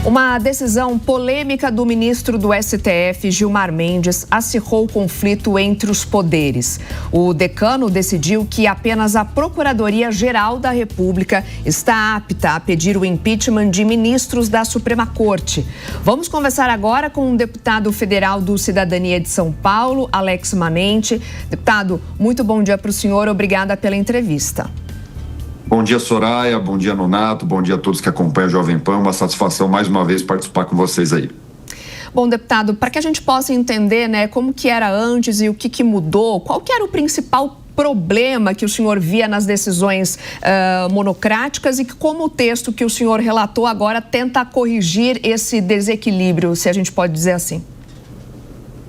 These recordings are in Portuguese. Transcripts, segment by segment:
Uma decisão polêmica do ministro do STF, Gilmar Mendes, acirrou o conflito entre os poderes. O decano decidiu que apenas a Procuradoria-Geral da República está apta a pedir o impeachment de ministros da Suprema Corte. Vamos conversar agora com o deputado federal do Cidadania de São Paulo, Alex Manente. Deputado, muito bom dia para o senhor, obrigada pela entrevista. Bom dia, Soraya, bom dia, Nonato, bom dia a todos que acompanham o Jovem Pan. Uma satisfação mais uma vez participar com vocês aí. Bom, deputado, para que a gente possa entender, como que era antes e o que mudou, qual que era o principal problema que o senhor via nas decisões monocráticas e como o texto que o senhor relatou agora tenta corrigir esse desequilíbrio, se a gente pode dizer assim?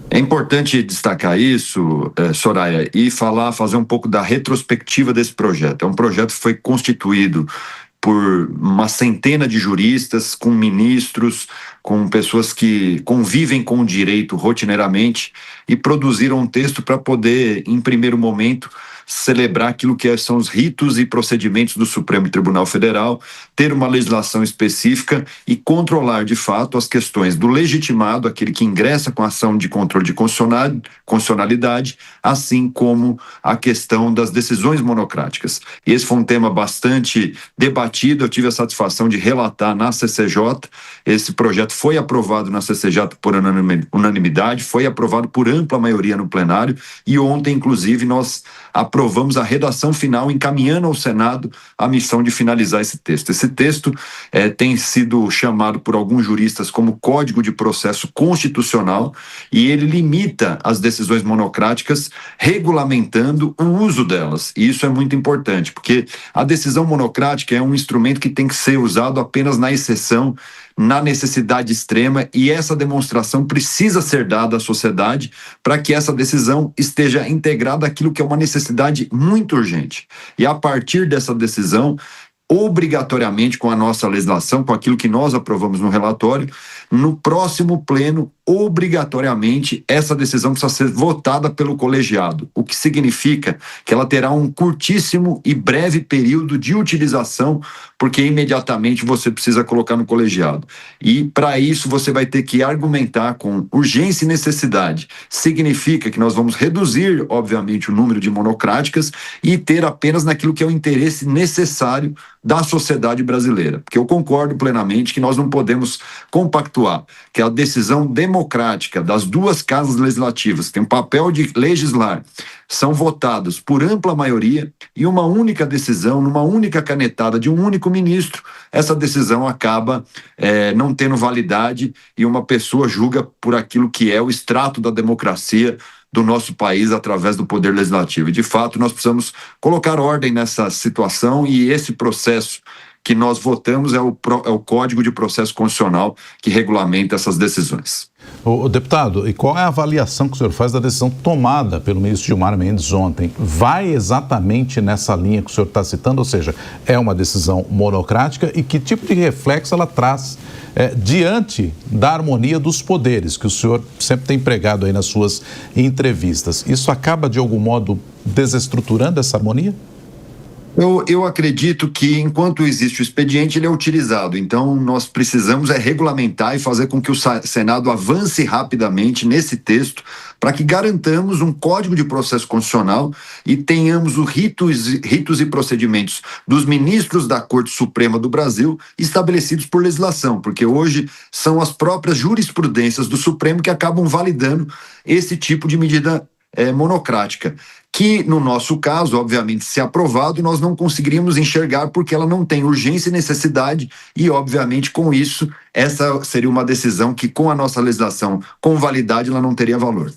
É importante destacar isso, Soraya, e fazer um pouco da retrospectiva desse projeto. É um projeto que foi constituído por uma centena de juristas, com ministros, com pessoas que convivem com o direito rotineiramente e produziram um texto para poder, em primeiro momento, celebrar aquilo que são os ritos e procedimentos do Supremo Tribunal Federal, ter uma legislação específica e controlar, de fato, as questões do legitimado, aquele que ingressa com ação de controle de constitucionalidade, assim como a questão das decisões monocráticas. E esse foi um tema bastante debatido, eu tive a satisfação de relatar na CCJ, esse projeto foi aprovado na CCJ por unanimidade, foi aprovado por ampla maioria no plenário e ontem, inclusive, nós aprovamos a redação final, encaminhando ao Senado a missão de finalizar esse texto. Esse texto tem sido chamado por alguns juristas como Código de Processo Constitucional e ele limita as decisões monocráticas, regulamentando o uso delas. E isso é muito importante, porque a decisão monocrática é um instrumento que tem que ser usado apenas na exceção, na necessidade extrema, e essa demonstração precisa ser dada à sociedade para que essa decisão esteja integrada àquilo que é uma necessidade muito urgente. E a partir dessa decisão, obrigatoriamente com a nossa legislação, com aquilo que nós aprovamos no relatório, no próximo pleno, obrigatoriamente, essa decisão precisa ser votada pelo colegiado, o que significa que ela terá um curtíssimo e breve período de utilização, porque imediatamente você precisa colocar no colegiado. E, para isso, você vai ter que argumentar com urgência e necessidade. Significa que nós vamos reduzir, obviamente, o número de monocráticas e ter apenas naquilo que é o interesse necessário da sociedade brasileira. Porque eu concordo plenamente que nós não podemos compactuar que a decisão democrática das duas casas legislativas, que tem o papel de legislar, são votadas por ampla maioria e uma única decisão, numa única canetada de um único ministro, essa decisão acaba não tendo validade e uma pessoa julga por aquilo que é o extrato da democracia do nosso país através do Poder Legislativo. E, de fato, nós precisamos colocar ordem nessa situação e esse processo que nós votamos é o Código de Processo Constitucional que regulamenta essas decisões. O deputado, e qual é a avaliação que o senhor faz da decisão tomada pelo ministro Gilmar Mendes ontem? Vai exatamente nessa linha que o senhor está citando, ou seja, é uma decisão monocrática e que tipo de reflexo ela traz diante da harmonia dos poderes que o senhor sempre tem pregado aí nas suas entrevistas? Isso acaba, de algum modo, desestruturando essa harmonia? Eu acredito que, enquanto existe o expediente, ele é utilizado. Então, nós precisamos regulamentar e fazer com que o Senado avance rapidamente nesse texto para que garantamos um Código de Processo Constitucional e tenhamos os ritos e procedimentos dos ministros da Corte Suprema do Brasil estabelecidos por legislação, porque hoje são as próprias jurisprudências do Supremo que acabam validando esse tipo de medida monocrática, que no nosso caso, obviamente, se aprovado, nós não conseguiríamos enxergar porque ela não tem urgência e necessidade e, obviamente, com isso, essa seria uma decisão que com a nossa legislação com validade ela não teria valor.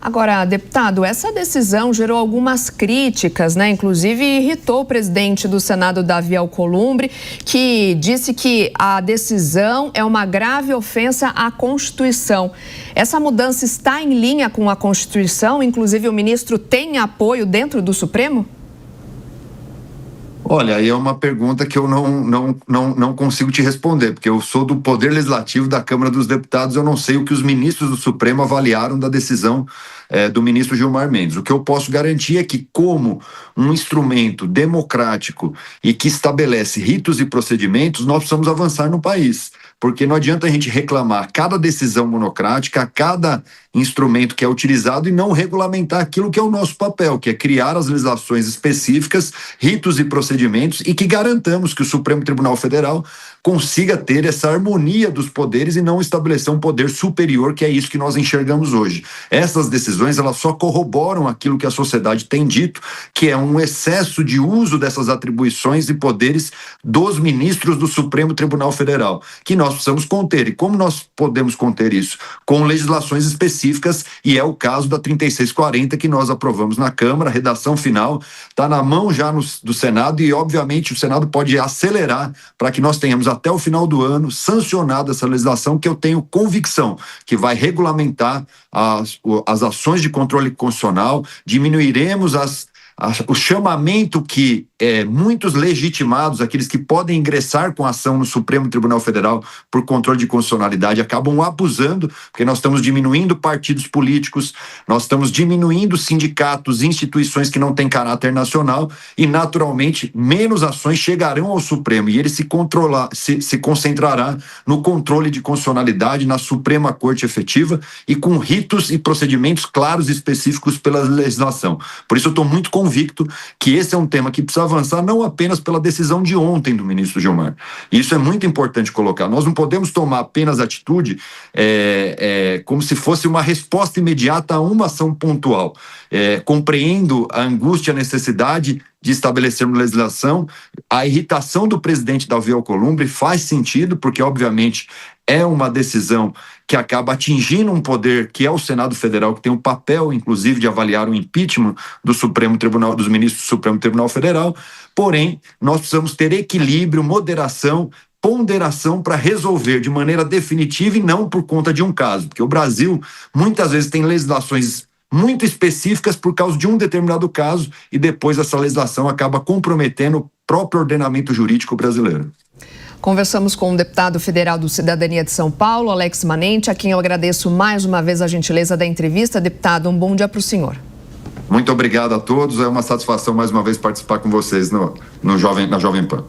Agora, deputado, essa decisão gerou algumas críticas, Inclusive irritou o presidente do Senado, Davi Alcolumbre, que disse que a decisão é uma grave ofensa à Constituição. Essa mudança está em linha com a Constituição? Inclusive, o ministro tem apoio dentro do Supremo? Olha, aí é uma pergunta que eu não consigo te responder, porque eu sou do Poder Legislativo da Câmara dos Deputados, eu não sei o que os ministros do Supremo avaliaram da decisão do ministro Gilmar Mendes. O que eu posso garantir é que, como um instrumento democrático e que estabelece ritos e procedimentos, nós precisamos avançar no país. porque não adianta a gente reclamar cada decisão monocrática, cada instrumento que é utilizado e não regulamentar aquilo que é o nosso papel, que é criar as legislações específicas, ritos e procedimentos e que garantamos que o Supremo Tribunal Federal consiga ter essa harmonia dos poderes e não estabelecer um poder superior, que é isso que nós enxergamos hoje. Essas decisões, elas só corroboram aquilo que a sociedade tem dito, que é um excesso de uso dessas atribuições e poderes dos ministros do Supremo Tribunal Federal, que nós precisamos conter. E como nós podemos conter isso? Com legislações específicas, e é o caso da 3640 que nós aprovamos na Câmara. A redação final está na mão já do Senado e, obviamente, o Senado pode acelerar para que nós tenhamos até o final do ano sancionada essa legislação, que eu tenho convicção que vai regulamentar as ações de controle constitucional, diminuiremos o chamamento que muitos legitimados, aqueles que podem ingressar com ação no Supremo Tribunal Federal por controle de constitucionalidade, acabam abusando, porque nós estamos diminuindo partidos políticos, nós estamos diminuindo sindicatos, instituições que não têm caráter nacional e, naturalmente, menos ações chegarão ao Supremo e ele se concentrará no controle de constitucionalidade, na Suprema Corte efetiva e com ritos e procedimentos claros e específicos pela legislação. Por isso eu estou muito convicto que esse é um tema que precisa avançar não apenas pela decisão de ontem do ministro Gilmar. Isso é muito importante colocar. Nós não podemos tomar apenas atitude como se fosse uma resposta imediata a uma ação pontual. Compreendo a angústia e a necessidade de estabelecermos legislação. A irritação do presidente Davi Alcolumbre faz sentido, porque, obviamente, é uma decisão que acaba atingindo um poder que é o Senado Federal, que tem um papel, inclusive, de avaliar o impeachment dos ministros do Supremo Tribunal Federal. Porém, nós precisamos ter equilíbrio, moderação, ponderação para resolver de maneira definitiva e não por conta de um caso. Porque o Brasil, muitas vezes, tem legislações muito específicas por causa de um determinado caso e depois essa legislação acaba comprometendo o próprio ordenamento jurídico brasileiro. Conversamos com o deputado federal do Cidadania de São Paulo, Alex Manente, a quem eu agradeço mais uma vez a gentileza da entrevista. Deputado, um bom dia para o senhor. Muito obrigado a todos, é uma satisfação mais uma vez participar com vocês na Jovem Pan.